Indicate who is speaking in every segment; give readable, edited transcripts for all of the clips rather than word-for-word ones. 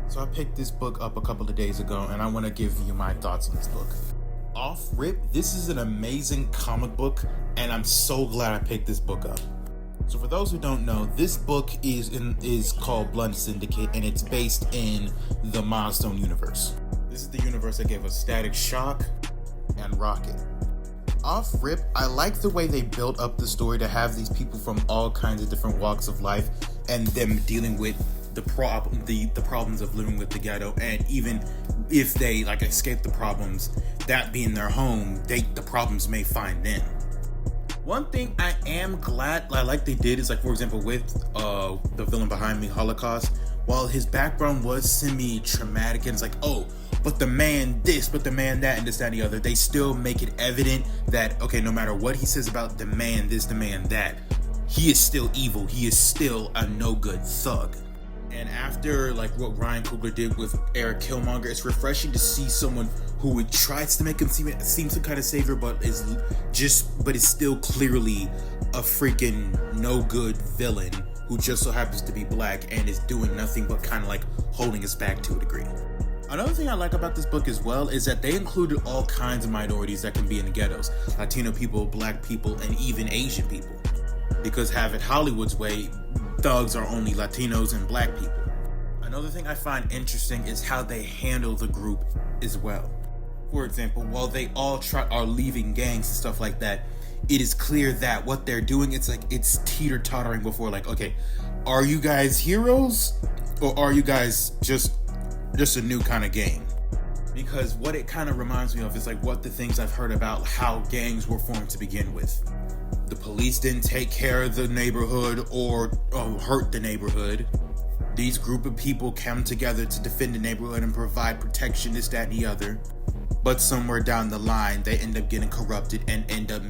Speaker 1: So I picked this book up a couple of days ago, and I want to give you my thoughts on this book. Off rip, this is an amazing comic book, and I'm so glad I picked this book up. So for those who don't know, this book is called Blood Syndicate, and it's based in the Milestone universe. This is the universe that gave us Static Shock and Rocket. Off rip, I like the way they built up the story to have these people from all kinds of different walks of life and them dealing with the problems of living with the ghetto, and even if they escape the problems, that being their home, the problems may find them. One thing I am glad they did is, for example, with the villain behind me, Holocaust, while his background was semi-traumatic and it's but the man this, but the man that, and this, that, and the other, they still make it evident that, okay, no matter what he says about the man this, the man that, he is still evil, he is still a no-good thug. And after what Ryan Coogler did with Eric Killmonger, it's refreshing to see someone who tries to make him seem some kind of savior, but is still clearly a freaking no good villain who just so happens to be black and is doing nothing but kind of holding us back to a degree. Another thing I like about this book as well is that they included all kinds of minorities that can be in the ghettos: Latino people, black people, and even Asian people. Because have it Hollywood's way, thugs are only Latinos and black people. Another thing I find interesting is how they handle the group as well. For example, while they all are leaving gangs and stuff like that, it is clear that what they're doing, it's teeter-tottering before, okay, are you guys heroes or are you guys just a new kind of gang? Because what it kind of reminds me of is what the things I've heard about how gangs were formed to begin with. The police didn't take care of the neighborhood or hurt the neighborhood. These group of people come together to defend the neighborhood and provide protection, this, that, and the other. But somewhere down the line, they end up getting corrupted and end up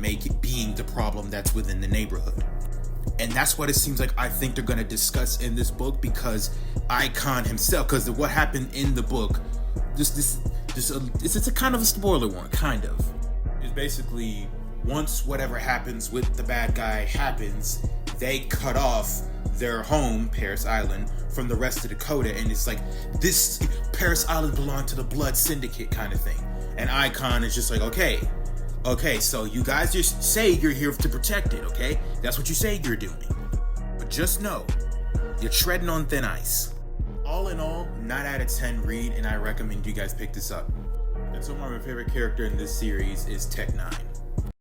Speaker 1: being the problem that's within the neighborhood. And that's what it seems like I think they're going to discuss in this book, because Icon himself, because what happened in the book, it's a kind of a spoiler one, kind of. It's basically, once whatever happens with the bad guy happens, they cut off their home, Paris Island, from the rest of Dakota, and it's this Paris Island belonged to the Blood Syndicate kind of thing. And Icon is just okay, so you guys just say you're here to protect it, okay? That's what you say you're doing. But just know, you're treading on thin ice. All in all, 9 out of 10 read, and I recommend you guys pick this up. And so my favorite character in this series is Tech 9.